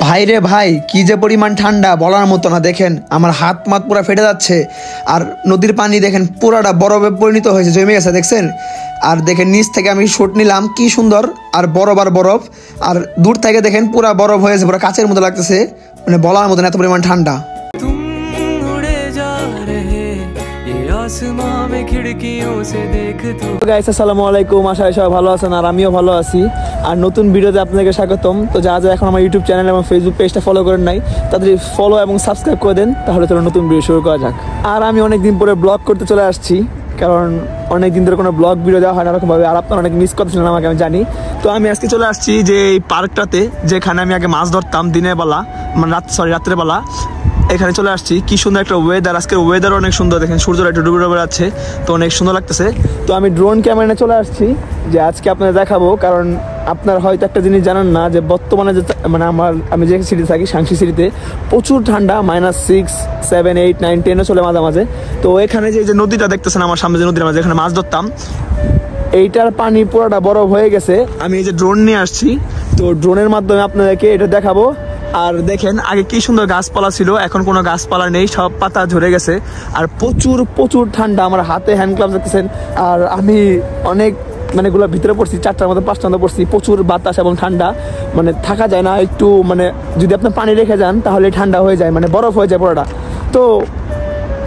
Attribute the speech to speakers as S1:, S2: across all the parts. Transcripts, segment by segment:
S1: ভাই রে ভাই, কি যে পরিমাণ ঠান্ডা বলার মতো না। দেখেন আমার হাত মাত পুরো ফেটে যাচ্ছে। আর নদীর পানি দেখেন পুরাটা বরফে পরিণত হয়েছে, জমে গেছে দেখছেন। আর দেখেন নিচ থেকে আমি শুট নিলাম, কি সুন্দর। আর বরফ আর বরফ, আর দূর থেকে দেখেন পুরা বরফ হয়েছে, পুরো কাচের মতো লাগতেছে, মানে বলার মতো না এত পরিমাণ ঠান্ডা। গাইস আসসালামু আলাইকুম, আশা করি সবাই ভালো আছেন আর আমিও ভালো আছি। আর নতুন ভিডিওতে আপনাকে স্বাগতম। তো যারা এখন আমার ইউটিউব চ্যানেল এবং ফেসবুক পেজটা ফলো করেন নাই, তাদের ফলো এবং সাবস্ক্রাইব করে দেন, তাহলে চলো নতুন ভিডিও শুরু করা যাক। আর আমি অনেকদিন পরে ব্লগ করতে চলে আসছি, কারণ অনেকদিন ধরে কোনো ব্লগ ভিডিও দেওয়া হয় না এরকমভাবে, আর আপনারা অনেক মিস করতেছিলেন আমাকে, আমি জানি। তো আমি আজকে চলে আসছি যে এই পার্কটাতে, যেখানে আমি আগে মাছ ধরতাম দিনের বেলা, মানে রাত্রের বেলা। এখানে চলে আসছি, কি সুন্দর একটা ওয়েদার, আজকের ওয়েদার অনেক সুন্দর। দেখেন সূর্যটা একটু ডুবে ডুবে যাচ্ছে, তো অনেক সুন্দর লাগতেছে। তো আমি ড্রোন ক্যামেরা নিয়ে চলে আসছি যে আজকে আপনাদের দেখাবো, কারণ আপনার হয়তো একটা জিনিস জানেন না যে বর্তমানে যে মানে আমি যে সিটিতে থাকি, সাংসি সিটিতে প্রচুর ঠান্ডা, -6, 7, 8, 9, 10 চলে মাঝে মাঝে। তো এখানে যে নদীটা দেখতেছেন আমার সামনে, যে নদীর মাঝে এখানে মাছ ধরতাম, এইটার পানি পুরোটা বরফ হয়ে গেছে। আমি এই যে ড্রোন নিয়ে আসছি, তো ড্রোনের মাধ্যমে আপনাদেরকে এটা দেখাবো। আর দেখেন আগে কি সুন্দর গাছপালা ছিল, এখন কোনো গাছপালা নেই, সব পাতা ঝরে গেছে। আর প্রচুর প্রচুর ঠান্ডা, আমার হাতে হ্যান্ড গ্লাভস দেখতেছেন। আর আমি অনেক মানে গুলো ভিতরে পড়ছি, 4টার মতো 5টার মতো পড়ছি। প্রচুর বাতাস এবং ঠান্ডা, মানে থাকা যায় না। একটু মানে যদি আপনি পানি রেখে যান তাহলে ঠান্ডা হয়ে যায়, মানে বরফ হয়ে যায় পুরোটা। তো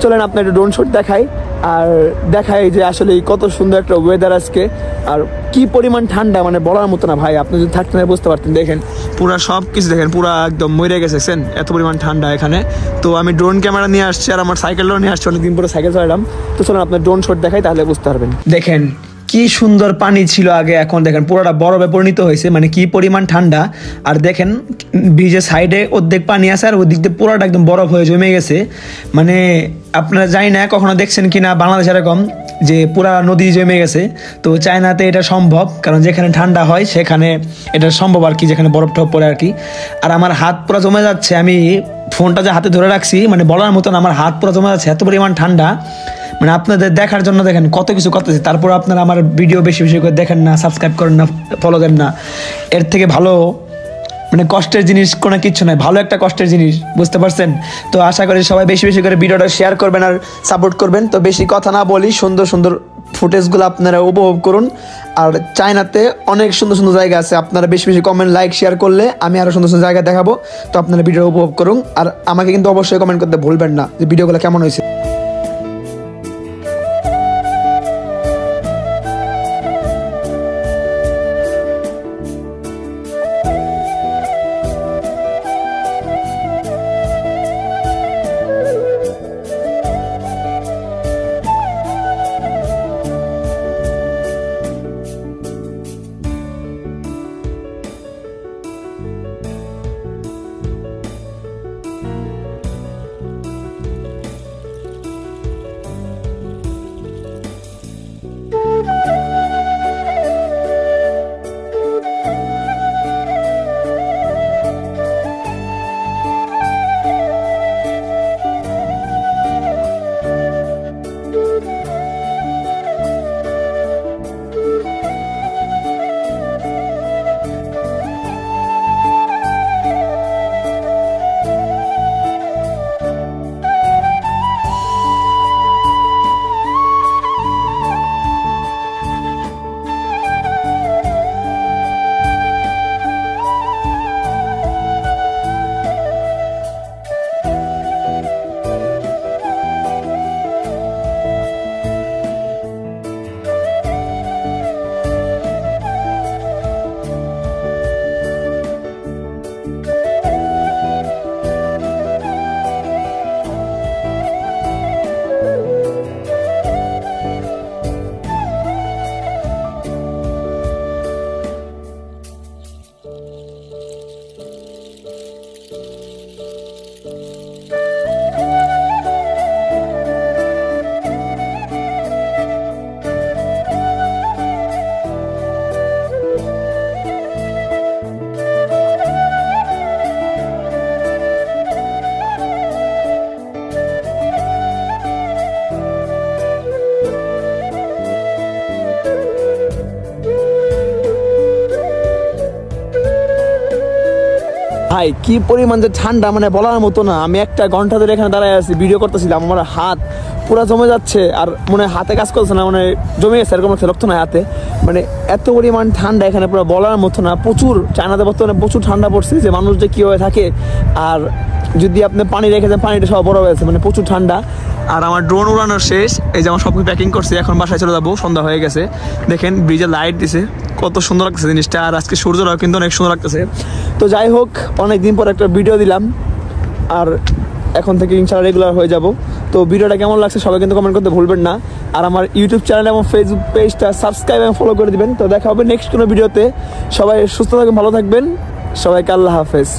S1: চলেন আপনার একটু ড্রোন শুট দেখাই, আর দেখাই যে আসলে কত সুন্দর একটা ওয়েদার আজকে, আর কি পরিমাণ ঠান্ডা, মানে বলার মতো না ভাই। আপনি যদি থাকতেন বুঝতে পারতেন। দেখেন পুরা সব কিছু দেখেন, পুরা একদম মরে গেছেন, এত পরিমাণ ঠান্ডা এখানে। তো আমি ড্রোন ক্যামেরা নিয়ে আসছি, আর আমার সাইকেলটাও নিয়ে আসছি, অনেকদিন পরে সাইকেল চালালাম। তো চলেন আপনার ড্রোন শট দেখাই, তাহলে বুঝতে পারবেন। দেখেন কি সুন্দর পানি ছিল আগে, এখন দেখেন পুরোটা বরফে পরিণত হয়েছে, মানে কি পরিমাণ ঠান্ডা। আর দেখেন ব্রিজের সাইডে অর্ধেক পানি আছে, আর ওদিক দিয়ে পুরোটা একদম বরফ হয়ে জমে গেছে। মানে আপনারা জানি না কখনো দেখছেন কিনা বাংলাদেশে এরকম যে পুরা নদী জমে গেছে। তো চায়নাতে এটা সম্ভব, কারণ যেখানে ঠান্ডা হয় সেখানে এটা সম্ভব আর কি, যেখানে বরফ টপ পড়ে আর কি। আর আমার হাত পুরো জমে যাচ্ছে, আমি ফোনটা যে হাতে ধরে রাখছি, মানে বলার মতন আমার হাত পুরো জমে যাচ্ছে, এত পরিমাণ ঠান্ডা। মানে আপনাদের দেখার জন্য দেখেন কত কিছু করতেছি, তারপর আপনারা আমার ভিডিও বেশি বেশি করে দেখেন না, সাবস্ক্রাইব করেন না, ফলো দেন না। এর থেকে ভালো মানে কষ্টের জিনিস কোনো কিচ্ছু নাই, ভালো একটা কষ্টের জিনিস, বুঝতে পারছেন? তো আশা করি সবাই বেশি বেশি করে ভিডিওটা শেয়ার করবেন আর সাপোর্ট করবেন। তো বেশি কথা না বলি, সুন্দর সুন্দর ফুটেজগুলো আপনারা উপভোগ করুন। আর চায়নাতে অনেক সুন্দর সুন্দর জায়গা আছে, আপনারা বেশি বেশি কমেন্ট লাইক শেয়ার করলে আমি আরও সুন্দর সুন্দর জায়গা দেখাবো। তো আপনারা ভিডিও উপভোগ করুন, আর আমাকে কিন্তু অবশ্যই কমেন্ট করতে ভুলবেন না যে ভিডিওগুলো কেমন হয়েছে। ভাই কি পরিমাণ যে ঠান্ডা, মানে বলার মতো না। আমি 1 ঘন্টা ধরে এখানে দাঁড়ায় আছি, ভিডিও করতেছিলাম, আমার হাত পুরো জমে যাচ্ছে, আর মানে হাতে কাজ করছে না, মানে জমে গেছে এরকম একটা রক্ত নয় হাতে, মানে এত পরিমাণ ঠান্ডা এখানে পুরো বলার মতো না। প্রচুর চায়নাতে বর্তমানে প্রচুর ঠান্ডা পড়ছে, যে মানুষ যে কীভাবে থাকে, আর যদি আপনি পানি রেখে দেন পানিটা সব বড় হয়েছে, মানে প্রচুর ঠান্ডা। আর আমার ড্রোন উড়ানোর শেষ, এই যে আমার সব কিছু প্যাকিং করছি, এখন বাসায় চলে যাবো, সন্ধ্যা হয়ে গেছে। দেখেন ব্রিজে লাইট দিছে, কত সুন্দর লাগতেছে জিনিসটা, আর আজকে সূর্যটাও কিন্তু অনেক সুন্দর লাগতেছে। তো যাই হোক, অনেকদিন পর একটা ভিডিও দিলাম, আর এখন থেকে ইনশাআল্লাহ রেগুলার হয়ে যাব। তো ভিডিওটা কেমন লাগছে সবাই কিন্তু কমেন্ট করতে ভুলবেন না, আর আমার ইউটিউব চ্যানেল এবং ফেসবুক পেজটা সাবস্ক্রাইব এবং ফলো করে দিবেন। তো দেখা হবে নেক্সট কোনো ভিডিওতে। সবাই সুস্থ থাকবেন, ভালো থাকবেন, সবাইকে আল্লাহ হাফেজ।